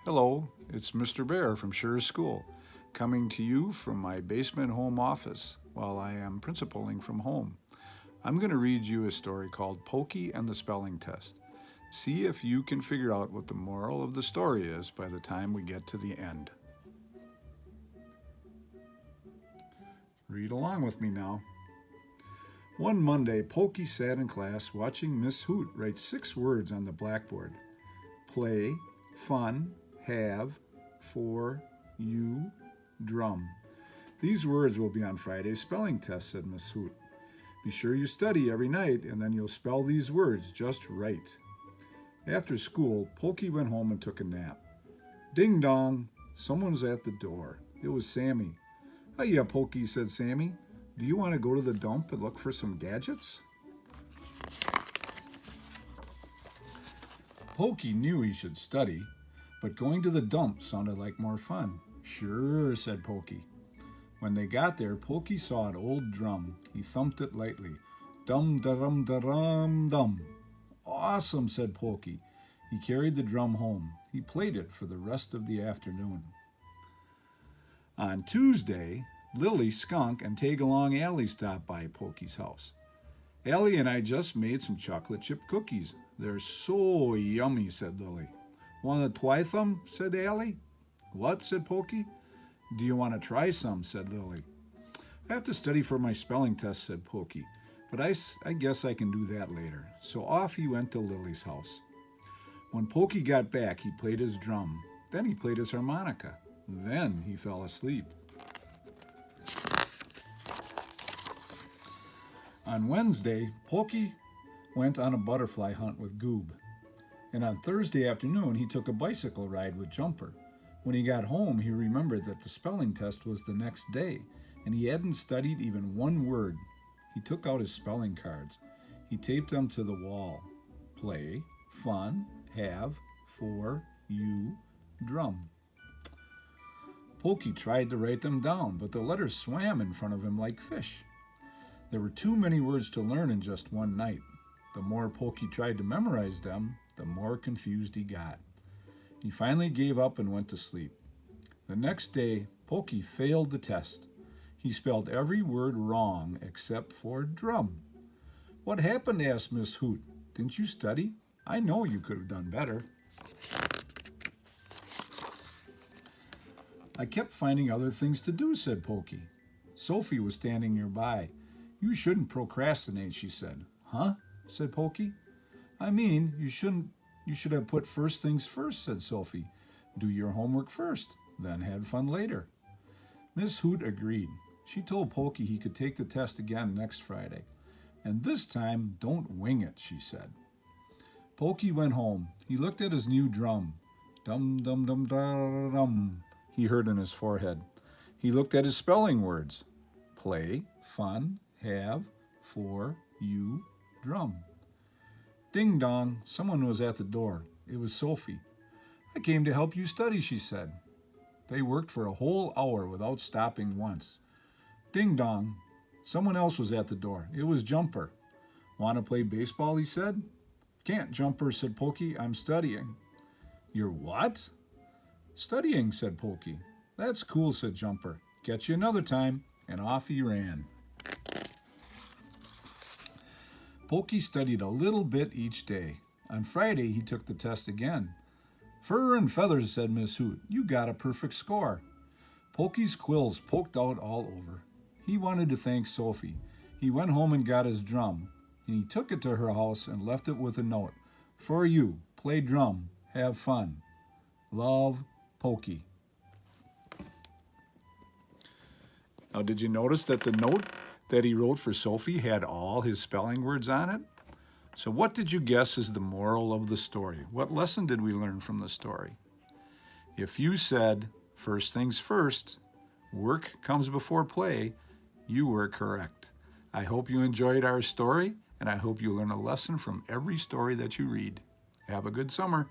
Hello, it's Mr. Bear from Sure's School, coming to you from my basement home office while I am principaling from home. I'm going to read you a story called Pokey and the Spelling Test. See if you can figure out what the moral of the story is by the time we get to the end. Read along with me now. One Monday, Pokey sat in class watching Miss Hoot write 6 words on the blackboard. Play, fun, have, for, you, drum. These words will be on Friday's spelling test, said Miss Hoot. Be sure you study every night and then you'll spell these words just right. After school, Pokey went home and took a nap. Ding dong, someone's at the door. It was Sammy. Hiya, Pokey, said Sammy. Do you want to go to the dump and look for some gadgets? Pokey knew he should study, but going to the dump sounded like more fun. Sure, said Pokey. When they got there, Pokey saw an old drum. He thumped it lightly. Dum-da-dum-da-dum-dum. Awesome, said Pokey. He carried the drum home. He played it for the rest of the afternoon. On Tuesday, Lily, Skunk, and Tagalong Allie stopped by Pokey's house. Allie and I just made some chocolate chip cookies. They're so yummy, said Lily. Want to try them? Said Allie. What? Said Pokey. Do you want to try some? Said Lily. I have to study for my spelling test, said Pokey, but I guess I can do that later. So off he went to Lily's house. When Pokey got back, he played his drum. Then he played his harmonica. Then he fell asleep. On Wednesday, Pokey went on a butterfly hunt with Goob. And on Thursday afternoon, he took a bicycle ride with Jumper. When he got home, he remembered that the spelling test was the next day, and he hadn't studied even one word. He took out his spelling cards. He taped them to the wall. Play, fun, have, for, you, drum. Pokey tried to write them down, but the letters swam in front of him like fish. There were too many words to learn in just one night. The more Pokey tried to memorize them, the more confused he got. He finally gave up and went to sleep. The next day, Pokey failed the test. He spelled every word wrong except for drum. What happened? Asked Miss Hoot. Didn't you study? I know you could have done better. I kept finding other things to do, said Pokey. Sophie was standing nearby. You shouldn't procrastinate, she said. Huh? Said Pokey. I mean, you should have put first things first, said Sophie. Do your homework first, then have fun later. Miss Hoot agreed. She told Pokey he could take the test again next Friday. And this time, don't wing it, she said. Pokey went home. He looked at his new drum. Dum dum dum dum dum, he heard in his forehead. He looked at his spelling words. Play, fun, have, for, you, drum. Ding dong, someone was at the door. It was Sophie. I came to help you study, she said. They worked for a whole hour without stopping once. Ding dong, someone else was at the door. It was Jumper. Want to play baseball, he said. Can't, Jumper, said Pokey. I'm studying. You're what? Studying, said Pokey. That's cool, said Jumper. Catch you another time. And off he ran. Pokey studied a little bit each day. On Friday, he took the test again. Fur and feathers, said Miss Hoot. You got a perfect score. Pokey's quills poked out all over. He wanted to thank Sophie. He went home and got his drum, and he took it to her house and left it with a note. For you, play drum, have fun. Love, Pokey. Now, did you notice that the note that he wrote for Sophie had all his spelling words on it? So what did you guess is the moral of the story? What lesson did we learn from the story? If you said, first things first, work comes before play, you were correct. I hope you enjoyed our story, and I hope you learn a lesson from every story that you read. Have a good summer.